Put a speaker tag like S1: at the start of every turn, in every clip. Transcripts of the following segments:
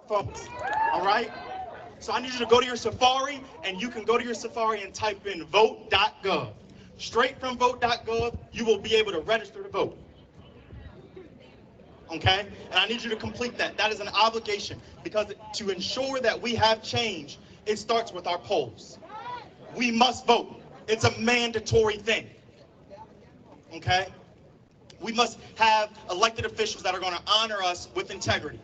S1: folks. All right? So I need you to go to your Safari, and you can go to your Safari and type in vote.gov. Straight from vote.gov, you will be able to register to vote. Okay? And I need you to complete that. That is an obligation, because to ensure that we have change, it starts with our polls. We must vote. It's a mandatory thing. Okay? We must have elected officials that are going to honor us with integrity.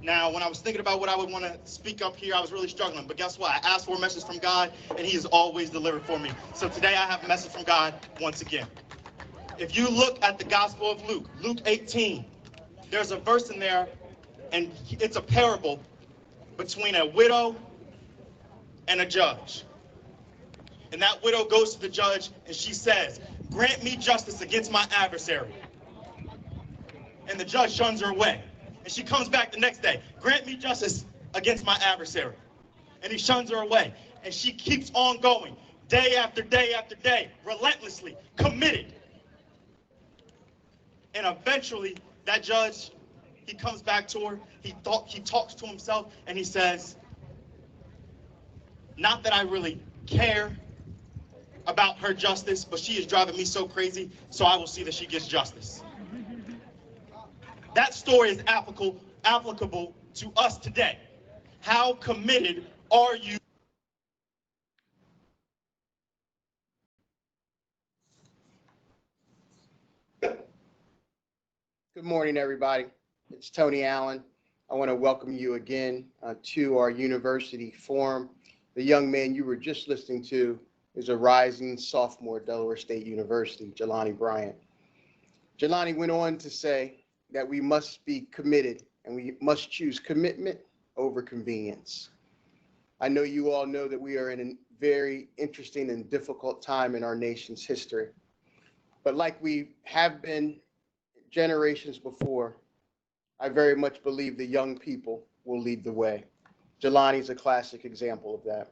S1: Now, when I was thinking about what I would want to speak up here, I was really struggling. But guess what? I asked for a message from God, and He has always delivered for me. So today I have a message from God once again. If you look at the Gospel of Luke, Luke 18, there's a verse in there, and it's a parable between a widow and a judge. And that widow goes to the judge, and she says, "Grant me justice against my adversary." And the judge shuns her away. And she comes back the next day, "Grant me justice against my adversary." And he shuns her away. And she keeps on going, day after day after day, relentlessly, committed. And eventually, that judge, he comes back to her, he talks to himself, and he says, "Not that I really care about her justice, but she is driving me so crazy, so I will see that she gets justice." That story is applicable to us today. How committed are you?
S2: Good morning, everybody. It's Tony Allen. I want to welcome you again to our university forum. The young man you were just listening to is a rising sophomore at Delaware State University, Jelani Bryant. Jelani went on to say that we must be committed and we must choose commitment over convenience. I know you all know that we are in a very interesting and difficult time in our nation's history. But like we have been generations before, I very much believe the young people will lead the way. Jelani's a classic example of that.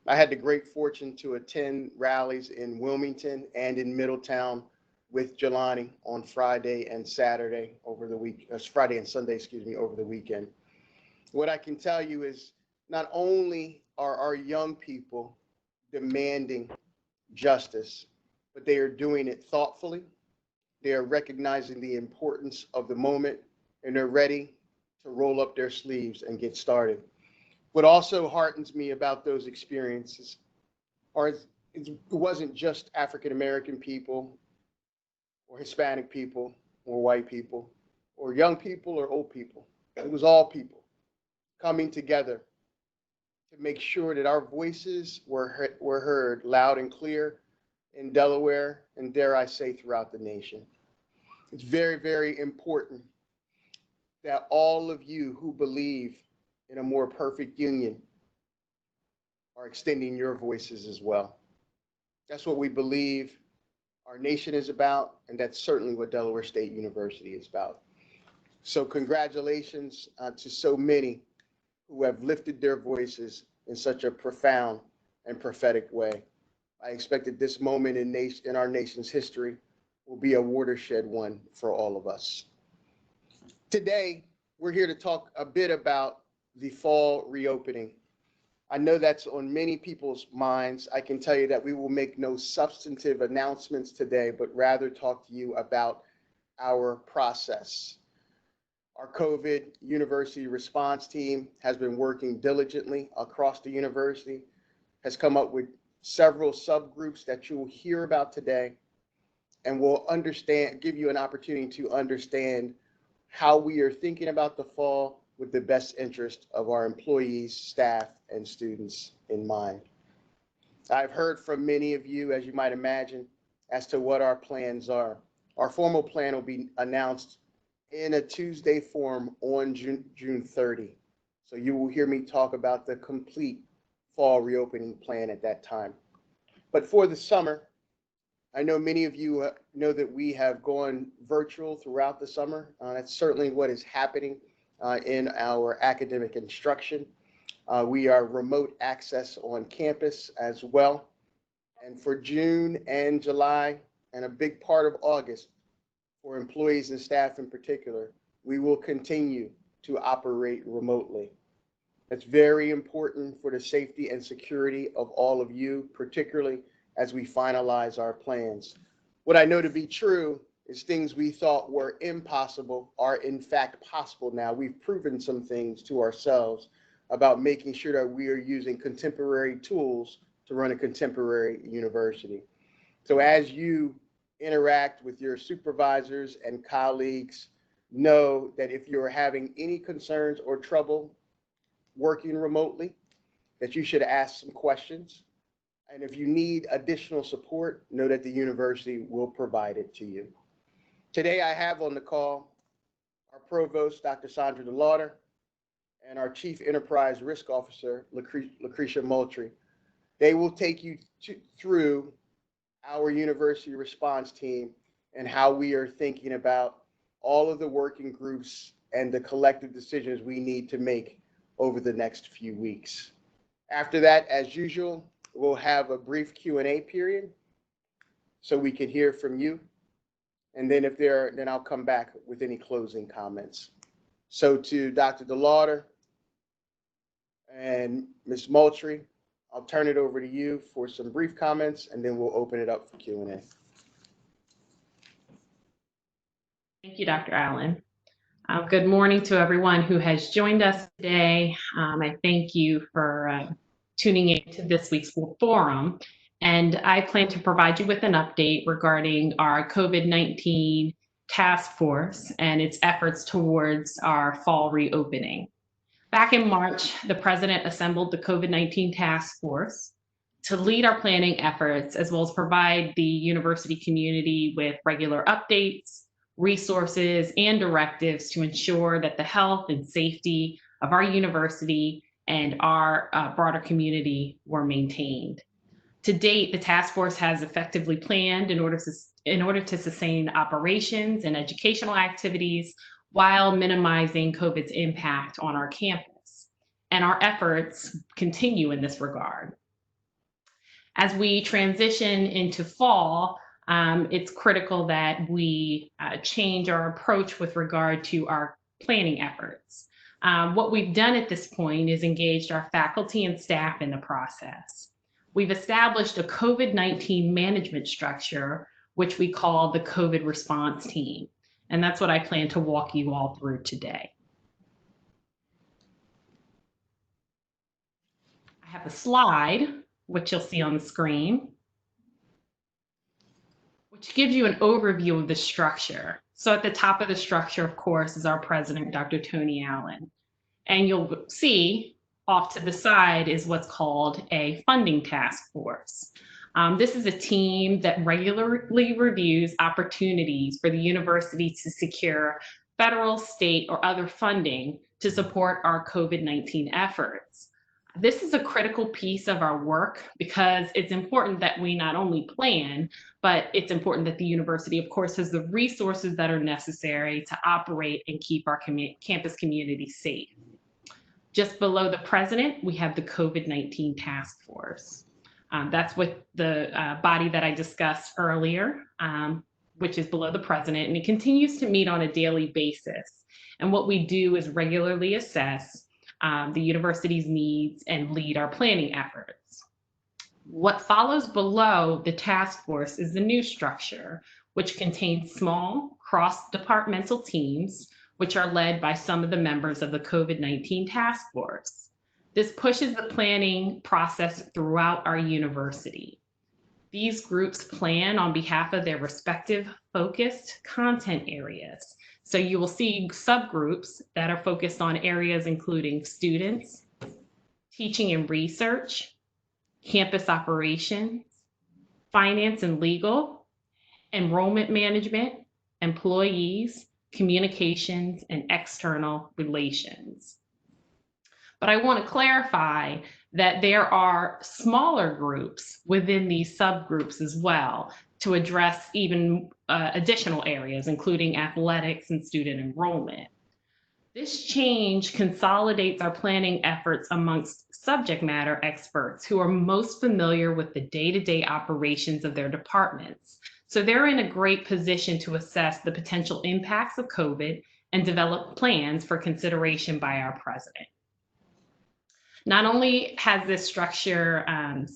S2: I had the great fortune to attend rallies in Wilmington and in Middletown with Jelani on Friday and Saturday over the week, Friday and Sunday, over the weekend. What I can tell you is not only are our young people demanding justice, but they are doing it thoughtfully. They are recognizing the importance of the moment, and they're ready to roll up their sleeves and get started. What also heartens me about those experiences it wasn't just African American people or Hispanic people or white people or young people or old people. It was all people coming together to make sure that our voices were heard loud and clear in Delaware, and dare I say, throughout the nation. It's very, very important that all of you who believe in a more perfect union are extending your voices as well. That's what we believe our nation is about, and that's certainly what Delaware State University is about. So congratulations to so many who have lifted their voices in such a profound and prophetic way. I expect that this moment in our nation's history will be a watershed one for all of us. Today, we're here to talk a bit about the fall reopening. I know that's on many people's minds. I can tell you that we will make no substantive announcements today, but rather talk to you about our process. Our COVID university response team has been working diligently across the university, has come up with several subgroups that you will hear about today, and will give you an opportunity to understand how we are thinking about the fall with the best interest of our employees, staff, and students in mind. I've heard from many of you, as you might imagine, as to what our plans are. Our formal plan will be announced in a Tuesday forum on June 30. So you will hear me talk about the complete fall reopening plan at that time. But for the summer, I know many of you know that we have gone virtual throughout the summer. That's certainly what is happening in our academic instruction. We are remote access on campus as well. And for June and July, and a big part of August, for employees and staff in particular, we will continue to operate remotely. It's very important for the safety and security of all of you, particularly as we finalize our plans. What I know to be true is things we thought were impossible are in fact possible now. We've proven some things to ourselves about making sure that we are using contemporary tools to run a contemporary university. So as you interact with your supervisors and colleagues, know that if you're having any concerns or trouble working remotely, that you should ask some questions. And if you need additional support, know that the university will provide it to you. Today I have on the call our provost, Dr. Sandra DeLauder, and our Chief Enterprise Risk Officer, Lucretia Moultrie. They will take you through our university response team and how we are thinking about all of the working groups and the collective decisions we need to make over the next few weeks. After that, as usual, we'll have a brief Q&A period so we can hear from you. And then then I'll come back with any closing comments. So to Dr. DeLauder and Ms. Moultrie, I'll turn it over to you for some brief comments, and then we'll open it up for Q&A.
S3: Thank you, Dr. Allen. Good morning to everyone who has joined us today. I thank you for tuning in to this week's forum. And I plan to provide you with an update regarding our COVID-19 task force and its efforts towards our fall reopening. Back in March, the president assembled the COVID-19 task force to lead our planning efforts, as well as provide the university community with regular updates, resources, and directives to ensure that the health and safety of our university and our broader community were maintained. To date, the task force has effectively planned in order to sustain operations and educational activities while minimizing COVID's impact on our campus. And our efforts continue in this regard. As we transition into fall, it's critical that we change our approach with regard to our planning efforts. What we've done at this point is engaged our faculty and staff in the process. We've established a COVID-19 management structure, which we call the COVID response team. And that's what I plan to walk you all through today. I have a slide, which you'll see on the screen, which gives you an overview of the structure. So at the top of the structure, of course, is our president, Dr. Tony Allen. And you'll see off to the side is what's called a funding task force. This is a team that regularly reviews opportunities for the university to secure federal, state, or other funding to support our COVID-19 efforts. This is a critical piece of our work because it's important that we not only plan, but it's important that the university, of course, has the resources that are necessary to operate and keep our campus community safe. Just below the president, we have the COVID-19 task force. That's what the body that I discussed earlier, which is below the president, and it continues to meet on a daily basis. And what we do is regularly assess the university's needs and lead our planning efforts. What follows below the task force is the new structure, which contains small cross-departmental teams, which are led by some of the members of the COVID-19 task force. This pushes the planning process throughout our university. These groups plan on behalf of their respective focused content areas. So you will see subgroups that are focused on areas including students, teaching and research, campus operations, finance and legal, enrollment management, employees, communications, and external relations. But I want to clarify that there are smaller groups within these subgroups as well to address even additional areas, including athletics and student enrollment. This change consolidates our planning efforts amongst subject matter experts who are most familiar with the day-to-day operations of their departments. So they're in a great position to assess the potential impacts of COVID and develop plans for consideration by our president. Not only has this structure not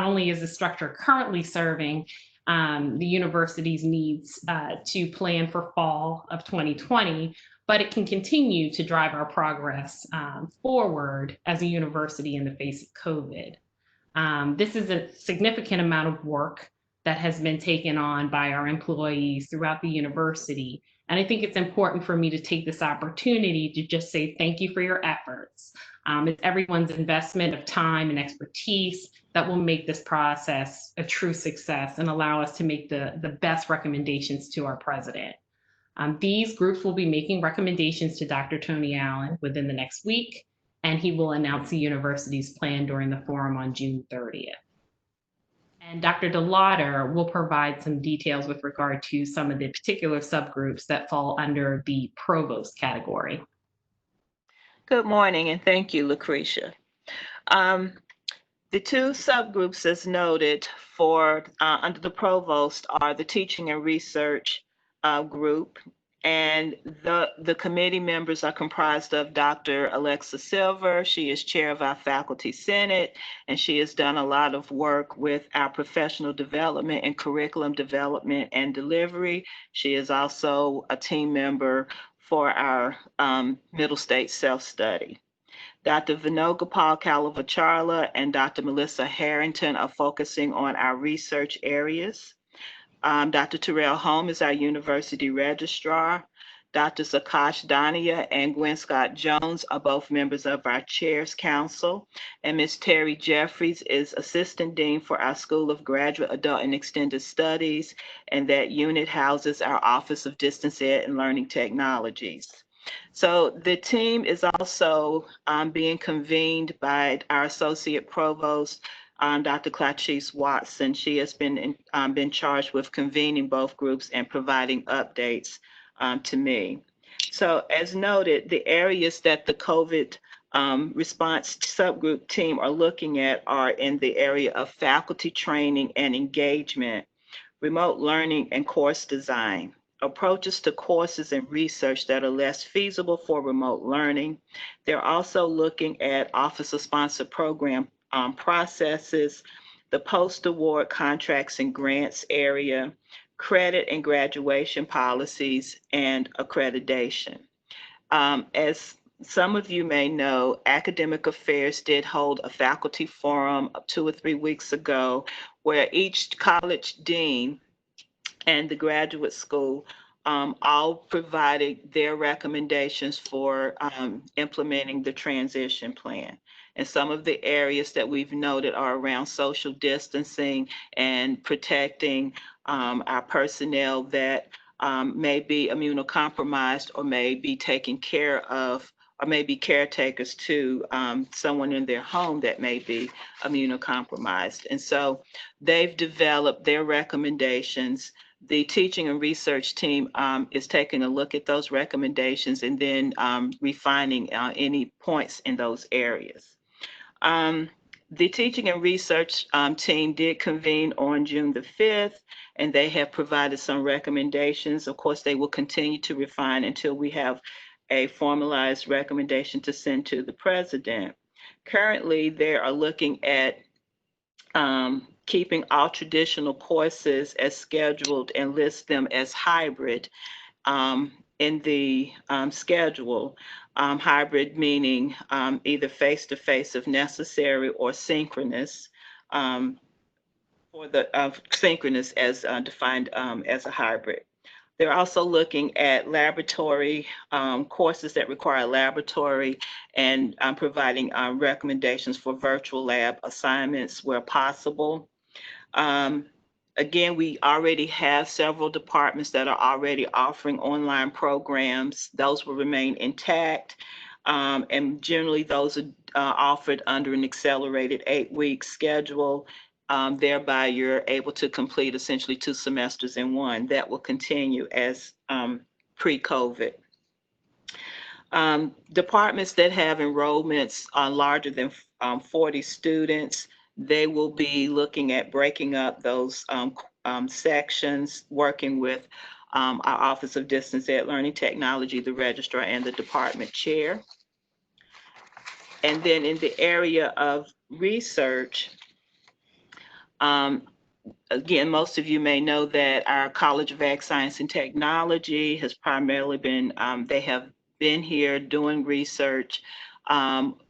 S3: only is the structure currently serving the university's needs to plan for fall of 2020, but it can continue to drive our progress forward as a university in the face of COVID. This is a significant amount of work that has been taken on by our employees throughout the university. And I think it's important for me to take this opportunity to just say thank you for your efforts. It's everyone's investment of time and expertise that will make this process a true success and allow us to make the best recommendations to our president. These groups will be making recommendations to Dr. Tony Allen within the next week, and he will announce the university's plan during the forum on June 30th. And Dr. DeLauder will provide some details with regard to some of the particular subgroups that fall under the provost category.
S4: Good morning, and thank you, Lucretia. The two subgroups as noted for under the provost are the teaching and research group, and the committee members are comprised of Dr. Alexa Silver. She is chair of our faculty senate, and she has done a lot of work with our professional development and curriculum development and delivery. She is also a team member for our middle state self-study. Dr. Venugopal Kalavacharla and Dr. Melissa Harrington are focusing on our research areas. Dr. Terrell Home is our university registrar. Dr. Zakash Dania and Gwen Scott Jones are both members of our Chairs Council. And Ms. Terry Jeffries is Assistant Dean for our School of Graduate, Adult, and Extended Studies, and that unit houses our Office of Distance Ed and Learning Technologies. So the team is also being convened by our Associate Provost, Dr. Clachise Watson. She has been charged with convening both groups and providing updates to me. So as noted, the areas that the COVID response subgroup team are looking at are in the area of faculty training and engagement, remote learning and course design, approaches to courses and research that are less feasible for remote learning. They're also looking at officer-sponsored program processes, the post-award contracts and grants area, credit and graduation policies, and accreditation. As some of you may know, Academic Affairs did hold a faculty forum 2 or 3 weeks ago where each college dean and the graduate school all provided their recommendations for implementing the transition plan. And some of the areas that we've noted are around social distancing and protecting our personnel that may be immunocompromised or may be taking care of, or may be caretakers to someone in their home that may be immunocompromised. And so they've developed their recommendations. The teaching and research team is taking a look at those recommendations and then refining any points in those areas. The teaching and research team did convene on June the 5th, and they have provided some recommendations. Of course, they will continue to refine until we have a formalized recommendation to send to the president. Currently, they are looking at keeping all traditional courses as scheduled and list them as hybrid in the schedule. Hybrid meaning either face-to-face if necessary or synchronous, for the synchronous as defined as a hybrid. They're also looking at laboratory courses that require laboratory and providing recommendations for virtual lab assignments where possible. Again, we already have several departments that are already offering online programs. Those will remain intact. And generally those are offered under an accelerated 8-week schedule. Thereby you're able to complete essentially 2 semesters in one. That will continue as pre-COVID. Departments that have enrollments larger than 40 students, they will be looking at breaking up those sections, working with our Office of Distance Ed Learning Technology, the registrar, and the department chair. And then in the area of research, again, most of you may know that our College of Ag Science and Technology has primarily been, they have been here doing research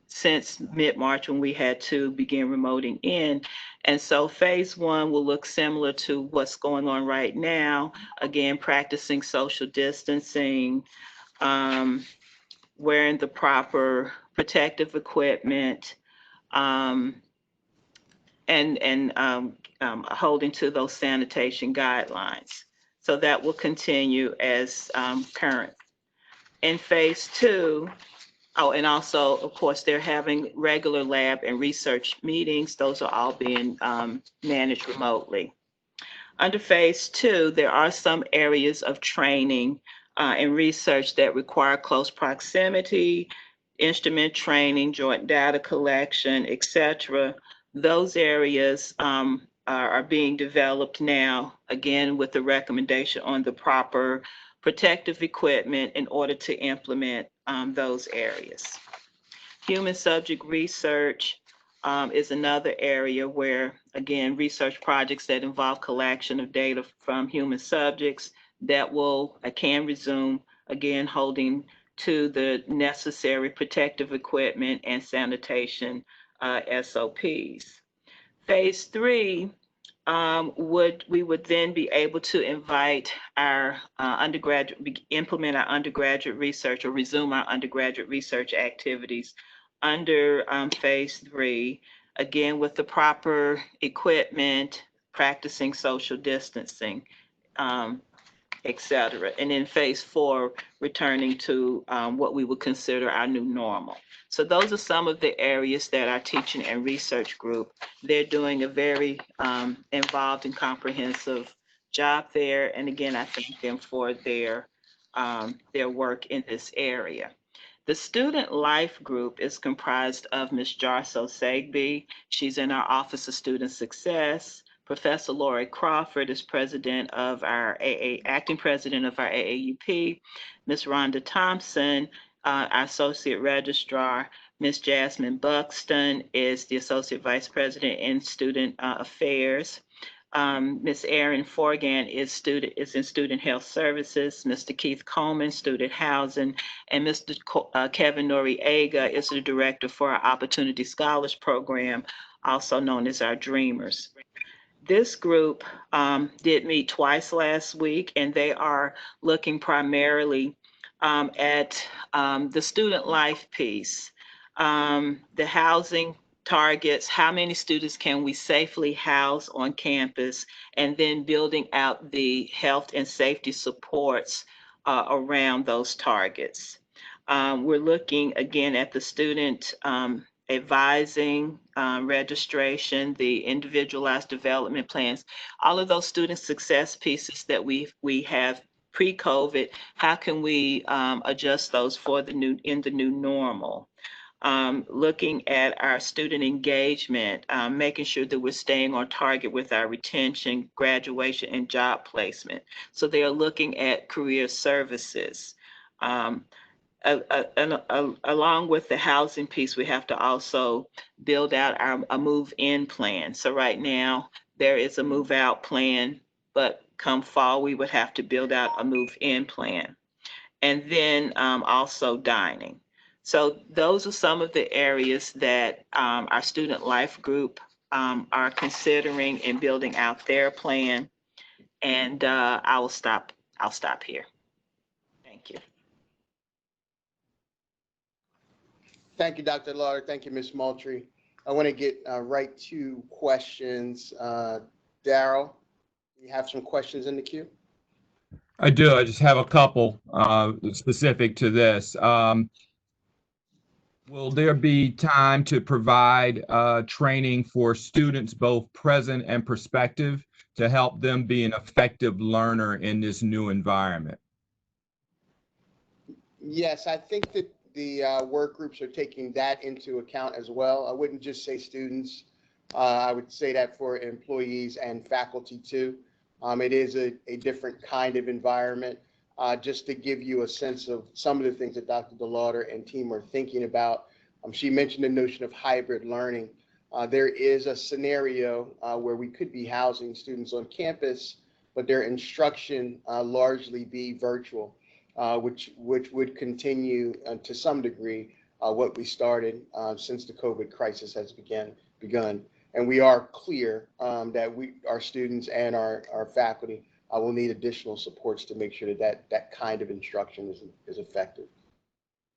S4: since mid-March when we had to begin remoting in. And so phase one will look similar to what's going on right now. Again, practicing social distancing, wearing the proper protective equipment, and holding to those sanitation guidelines. So that will continue as current. In phase two, oh, and also, of course, they're having regular lab and research meetings. Those are all being managed remotely. Under phase two, there are some areas of training and research that require close proximity, instrument training, joint data collection, et cetera. Those areas are being developed now, again, with the recommendation on the proper protective equipment in order to implement those areas. Human subject research is another area where, again, research projects that involve collection of data from human subjects that can resume, again, holding to the necessary protective equipment and sanitation SOPs. Phase three, we would then be able to invite our implement our undergraduate research or resume our undergraduate research activities under phase three, again, with the proper equipment, practicing social distancing, et cetera. And in phase four, returning to what we would consider our new normal. So those are some of the areas that our teaching and research group, they're doing a very involved and comprehensive job there. And again, I thank them for their work in this area. The student life group is comprised of Ms. Jarso Segbe. She's in our Office of Student Success. Professor Lori Crawford is president of our acting president of our AAUP. Ms. Rhonda Thompson, our associate registrar. Ms. Jasmine Buxton is the associate vice president in student affairs. Ms. Erin Forgan is in Student Health Services, Mr. Keith Coleman, Student Housing, and Mr. Kevin Noriega is the director for our Opportunity Scholars Program, also known as our Dreamers. This group did meet twice last week, and they are looking primarily at the student life piece, the housing targets, how many students can we safely house on campus, and then building out the health and safety supports around those targets. We're looking again at the student advising, registration, the individualized development plans, all of those student success pieces that we have pre-COVID. How can we adjust those for the new normal? Looking at our student engagement, making sure that we're staying on target with our retention, graduation, and job placement. So they are looking at career services. Along with the housing piece, we have to also build out a move-in plan. So right now, there is a move-out plan, but come fall, we would have to build out a move-in plan. And then also dining. So those are some of the areas that our student life group are considering in building out their plan. And I'll stop here. Thank you.
S2: Thank you, Dr. Lauder. Thank you, Ms. Moultrie. I want to get right to questions. Daryl, you have some questions in the queue?
S5: I do. I just have a couple specific to this. Will there be time to provide training for students, both present and prospective, to help them be an effective learner in this new environment?
S2: Yes, I think that the work groups are taking that into account as well. I wouldn't just say students. I would say that for employees and faculty too. It is a different kind of environment. Just to give you a sense of some of the things that Dr. DeLauder and team are thinking about, she mentioned the notion of hybrid learning. There is a scenario where we could be housing students on campus, but their instruction largely be virtual, which would continue to some degree what we started since the COVID crisis has begun. And we are clear that our students and our faculty will need additional supports to make sure that kind of instruction is effective.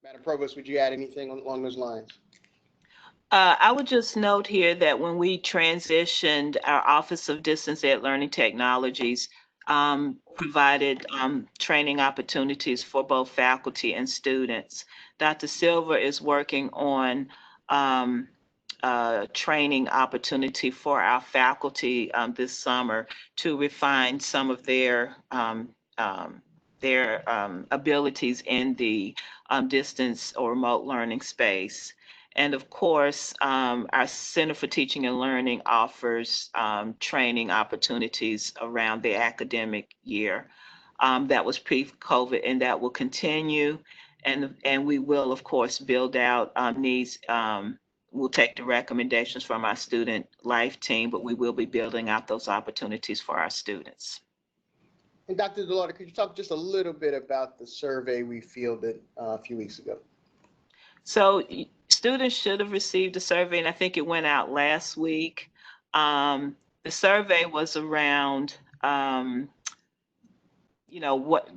S2: Madam Provost, would you add anything along those lines?
S4: I would just note here that when we transitioned, our Office of Distance Ed Learning Technologies provided training opportunities for both faculty and students. Dr. Silver is working on training opportunity for our faculty this summer to refine some of their abilities in the distance or remote learning space. And of course, our Center for Teaching and Learning offers training opportunities around the academic year. That was pre-COVID, and that will continue. And we will, of course, build out needs. We'll take the recommendations from our student life team, but we will be building out those opportunities for our students.
S2: And Dr. DeLauder, could you talk just a little bit about the survey we fielded a few weeks ago?
S4: So students should have received a survey, and I think it went out last week. The survey was around, what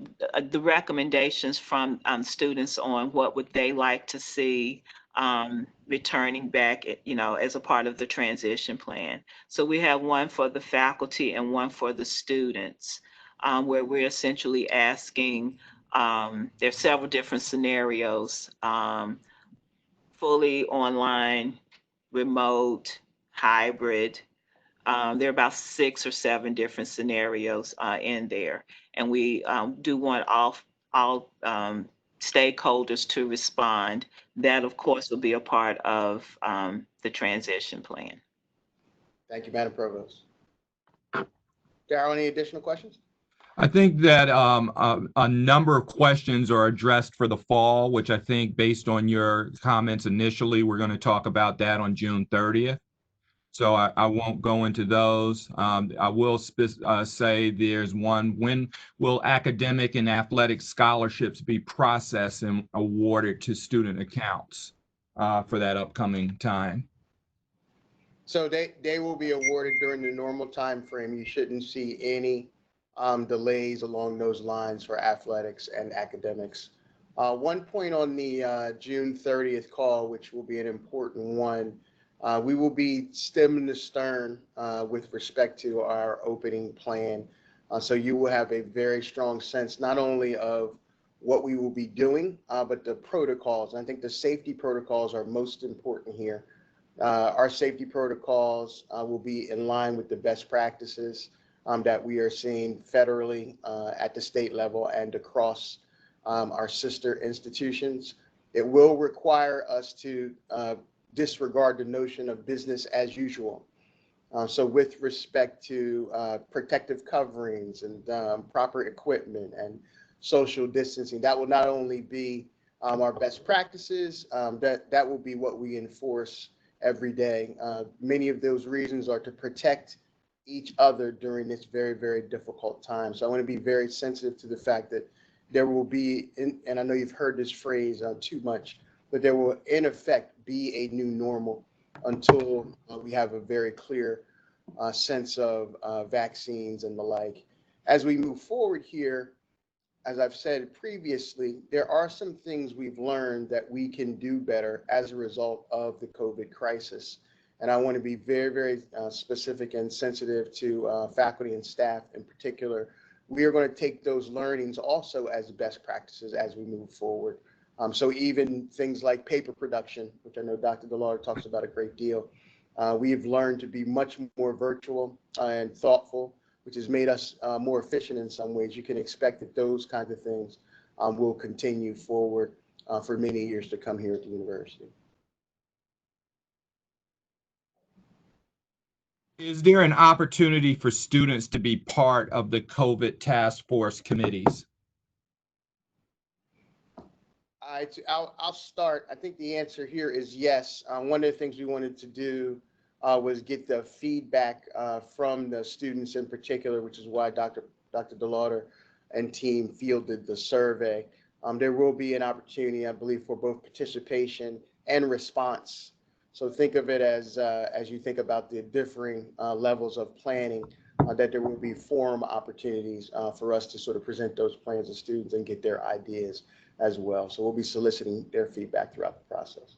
S4: the recommendations from students on what would they like to see returning back, as a part of the transition plan. So we have one for the faculty and one for the students, where we're essentially asking, there's several different scenarios, fully online, remote, hybrid. There are about 6 or 7 different scenarios in there. And we do want all stakeholders to respond. That, of course, will be a part of the transition plan.
S2: Thank you, Madam Provost. Darryl, any additional questions?
S5: I think that a number of questions are addressed for the fall, which I think based on your comments initially, we're going to talk about that on June 30th. So I won't go into those. I will say there's one: when will academic and athletic scholarships be processed and awarded to student accounts for that upcoming time?
S2: So they will be awarded during the normal time frame. You shouldn't see any delays along those lines for athletics and academics. One point on the June 30th call, which will be an important one, we will be stemming the stern with respect to our opening plan. So you will have a very strong sense not only of what we will be doing, but the protocols. I think the safety protocols are most important here. Our safety protocols will be in line with the best practices that we are seeing federally at the state level and across our sister institutions. It will require us to disregard the notion of business as usual. So with respect to protective coverings and proper equipment and social distancing, that will not only be our best practices, that will be what we enforce every day. Many of those reasons are to protect each other during this very, very difficult time. So I want to be very sensitive to the fact that there will be, and I know you've heard this phrase too much, but there will in effect be a new normal until we have a very clear sense of vaccines and the like. As we move forward here, as I've said previously, there are some things we've learned that we can do better as a result of the COVID crisis. And I want to be very, very specific and sensitive to faculty and staff in particular. We are going to take those learnings also as best practices as we move forward. So even things like paper production, which I know Dr. DeLauder talks about a great deal, we've learned to be much more virtual and thoughtful, which has made us more efficient in some ways. You can expect that those kinds of things will continue forward for many years to come here at the university.
S5: Is there an opportunity for students to be part of the COVID task force committees?
S2: I'll start. I think the answer here is yes. One of the things we wanted to do was get the feedback from the students in particular, which is why Dr. DeLauder and team fielded the survey. There will be an opportunity, I believe, for both participation and response. So think of it as you think about the differing levels of planning, that there will be forum opportunities for us to sort of present those plans to students and get their ideas as well. So we'll be soliciting their feedback throughout the process.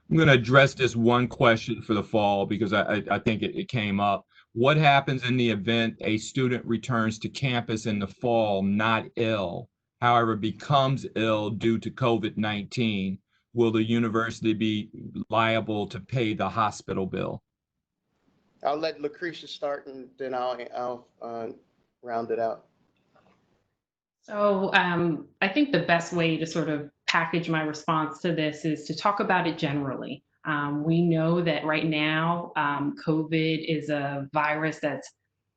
S5: I'm going to address this one question for the fall because I think it came up. What happens in the event a student returns to campus in the fall not ill, however becomes ill due to COVID-19? Will the university be liable to pay the hospital bill?
S2: I'll let Lucretia start and then I'll round it out.
S3: So I think the best way to sort of package my response to this is to talk about it generally. We know that right now, COVID is a virus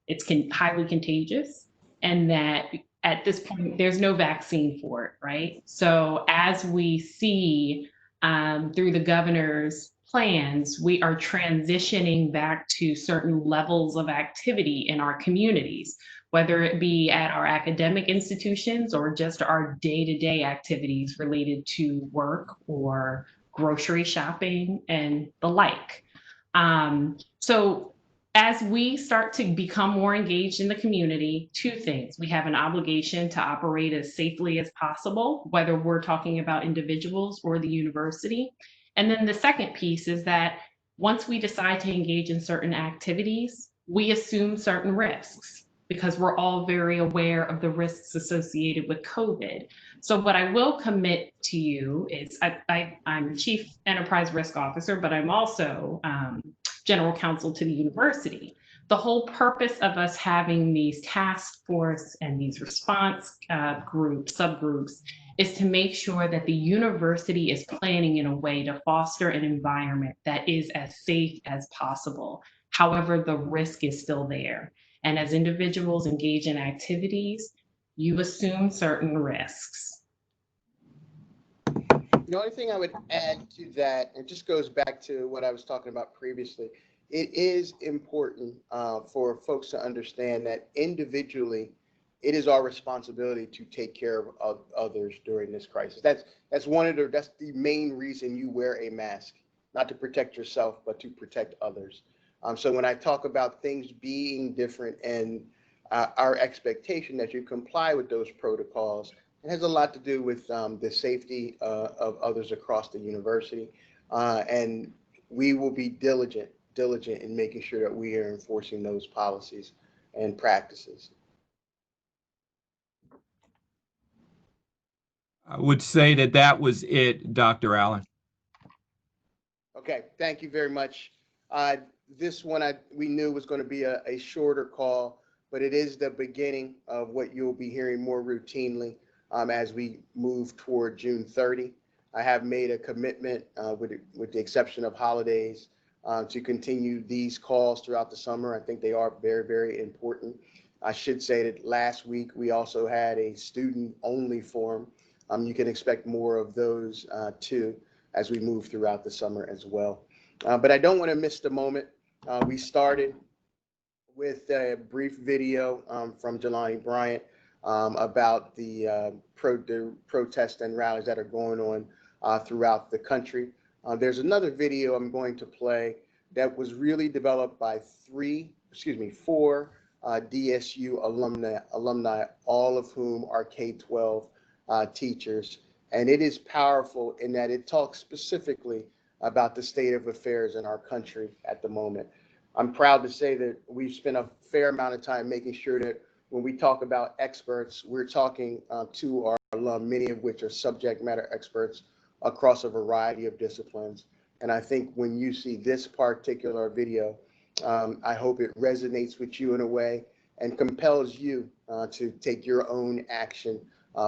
S3: it's highly contagious, and that at this point, there's no vaccine for it, right? So as we see through the governor's plans, we are transitioning back to certain levels of activity in our communities, whether it be at our academic institutions or just our day-to-day activities related to work or grocery shopping and the like. So as we start to become more engaged in the community, two things. We have an obligation to operate as safely as possible, whether we're talking about individuals or the university. And then the second piece is that once we decide to engage in certain activities, we assume certain risks, because we're all very aware of the risks associated with COVID. So what I will commit to you is I'm Chief Enterprise Risk Officer, but I'm also General Counsel to the university. The whole purpose of us having these task force and these response subgroups, is to make sure that the university is planning in a way to foster an environment that is as safe as possible. However, the risk is still there. And as individuals engage in activities, you assume certain risks.
S2: The only thing I would add to that, and it just goes back to what I was talking about previously, it is important for folks to understand that individually, it is our responsibility to take care of others during this crisis. That's the main reason you wear a mask, not to protect yourself, but to protect others. So when I talk about things being different and our expectation that you comply with those protocols, it has a lot to do with the safety of others across the university. And we will be diligent in making sure that we are enforcing those policies and practices.
S5: I would say that was it, Dr. Allen.
S2: Okay, thank you very much. This one we knew was going to be a shorter call, but it is the beginning of what you'll be hearing more routinely as we move toward June 30. I have made a commitment, with the exception of holidays, to continue these calls throughout the summer. I think they are very, very important. I should say that last week we also had a student-only forum. You can expect more of those too as we move throughout the summer as well. But I don't want to miss the moment. We started with a brief video from Jelani Bryant about the protests and rallies that are going on throughout the country. There's another video I'm going to play that was really developed by four DSU alumni, all of whom are K-12 teachers. And it is powerful in that it talks specifically about the state of affairs in our country at the moment. I'm proud to say that we've spent a fair amount of time making sure that when we talk about experts, we're talking to our alum, many of which are subject matter experts across a variety of disciplines. And I think when you see this particular video, I hope it resonates with you in a way and compels you to take your own action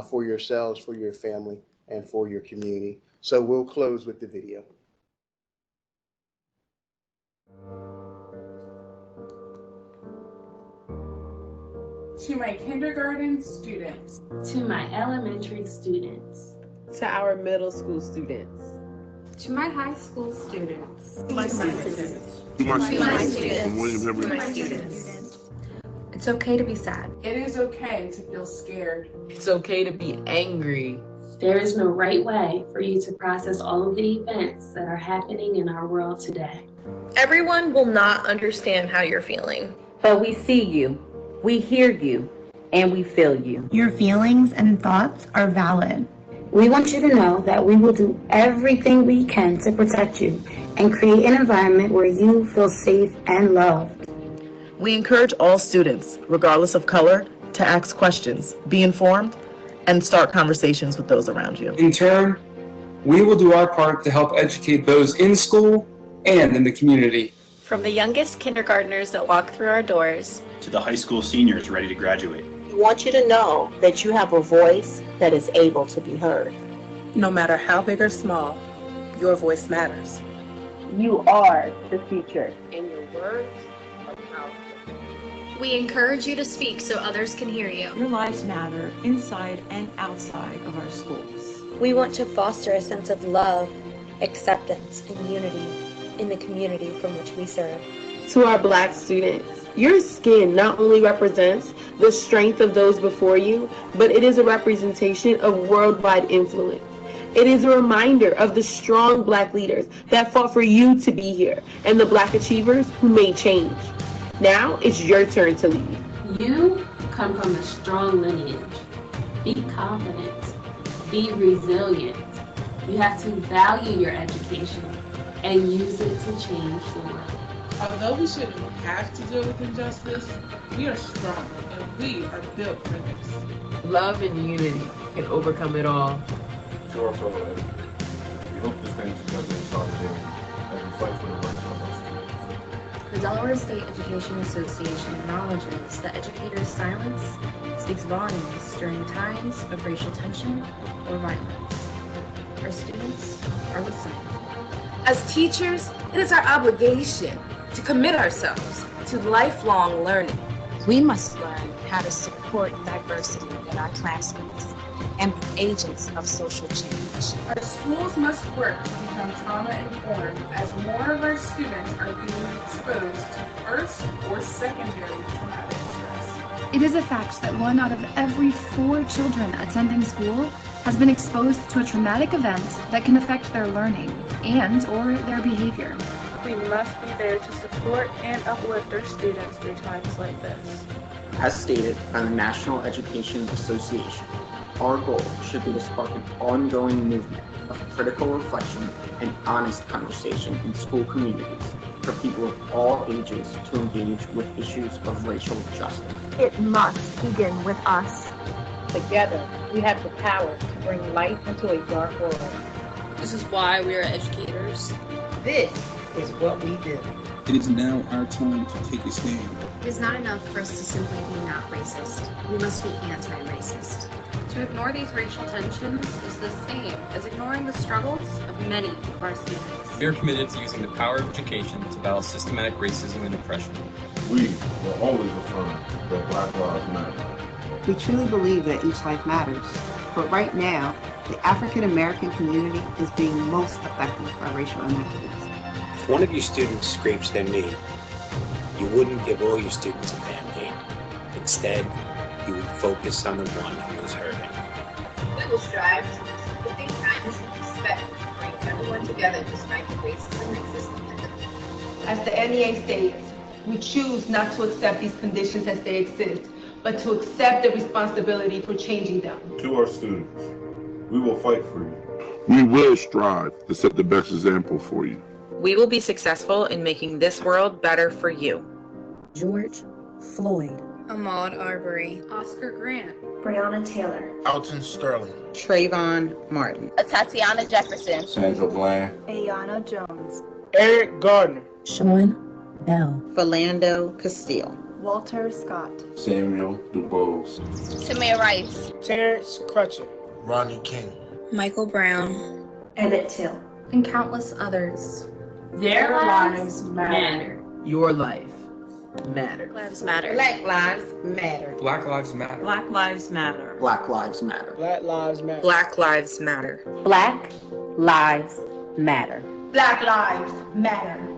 S2: for yourselves, for your family, and for your community. So we'll close with the video.
S6: To my kindergarten students.
S3: To my elementary students.
S7: To our middle school students.
S8: To my high school students.
S6: To my students.
S9: To my
S8: students.
S9: students. From William Henry.
S8: To my students. It's okay to be sad.
S6: It is okay to feel scared.
S7: It's okay to be angry.
S3: There is no right way for you to process all of the events that are happening in our world today.
S10: Everyone will not understand how you're feeling.
S11: But we see you, we hear you, and we feel you.
S12: Your feelings and thoughts are valid.
S13: We want you to know that we will do everything we can to protect you and create an environment where you feel safe and loved.
S14: We encourage all students, regardless of color, to ask questions, be informed, and start conversations with those around you.
S15: In turn, we will do our part to help educate those in school and in the community.
S10: From the youngest kindergartners that walk through our doors
S16: to the high school seniors ready to graduate.
S17: We want you to know that you have a voice that is able to be heard.
S7: No matter how big or small, your voice matters.
S11: You are the future.
S17: And your words are powerful.
S10: we encourage you to speak so others can hear you.
S18: Your lives matter inside and outside of our schools.
S19: We want to foster a sense of love, acceptance, and unity in the community from which we serve.
S7: To our Black students, your skin not only represents the strength of those before you, but it is a representation of worldwide influence. It is a reminder of the strong Black leaders that fought for you to be here and the Black achievers who made change. Now it's your turn to lead.
S3: You come from a strong lineage. Be confident. Be resilient. You have to value your education and use it to change the world.
S6: Although we shouldn't have to deal with injustice, we are strong and we are built for this.
S7: Love and unity can overcome it all.
S9: To our fellow educators, we hope this thing together in solidarity as we fight for the rights of our students.
S8: The Delaware State Education Association acknowledges that educators' silence speaks volumes during times of racial tension or violence. Our students are listening.
S20: As teachers, it is our obligation to commit ourselves to lifelong learning.
S21: We must learn how to support diversity in our classrooms and be agents of social change.
S6: Our schools must work to become trauma-informed as more of our students are being exposed to first or secondary traumatic stress.
S12: It is a fact that 1 out of every 4 children attending school has been exposed to a traumatic event that can affect their learning and or their behavior.
S6: We must be there to support and uplift our students through times like this.
S22: As stated by the National Education Association, our goal should be to spark an ongoing movement of critical reflection and honest conversation in school communities for people of all ages to engage with issues of racial justice.
S21: It must begin with us.
S17: Together, we have the power to bring light into a dark world.
S23: This is why we are educators.
S17: This is what we do.
S15: It is now our time to take a stand.
S8: It is not enough for us to simply be not racist. We must be anti-racist.
S3: To ignore these racial tensions is the same as ignoring the struggles of many of our students.
S24: We are committed to using the power of education to battle systematic racism and oppression.
S9: We will always affirm that Black Lives Matter.
S25: We truly believe that each life matters, but right now, the African American community is being most affected by racial inequities.
S26: If one of your students scrapes their knee, you wouldn't give all your students a Band-Aid. Instead, you would focus on the one who was hurting.
S27: We will strive to put these kindness and respect to bring everyone together despite the racism existing.
S28: As the NEA states, we choose not to accept these conditions as they exist, but to accept the responsibility for changing them.
S9: To our students, we will fight for you. We will strive to set the best example for you.
S14: We will be successful in making this world better for you.
S21: George Floyd,
S8: Ahmaud Arbery,
S3: Oscar Grant,
S19: Breonna Taylor,
S2: Alton Sterling,
S14: Trayvon Martin,
S10: Tatiana Jefferson,
S9: Sandra Bland,
S21: Ayana Jones,
S2: Eric Gardner,
S21: Sean Bell,
S14: Philando Castile,
S21: Walter Scott,
S9: Samuel DuBose,
S10: Tamir Rice,
S2: Terrence Crutcher, Ronnie King,
S8: Michael Brown,
S19: Emmett Till,
S8: and countless others.
S3: Their lives matter.
S7: Your life
S22: matter.
S23: Black Lives Matter.
S28: Black lives matter.
S15: Black Lives Matter.
S1: Black Lives Matter.
S22: Black Lives Matter.
S2: Black Lives Matter.
S1: Black Lives Matter.
S17: Black lives matter.
S28: Black lives matter.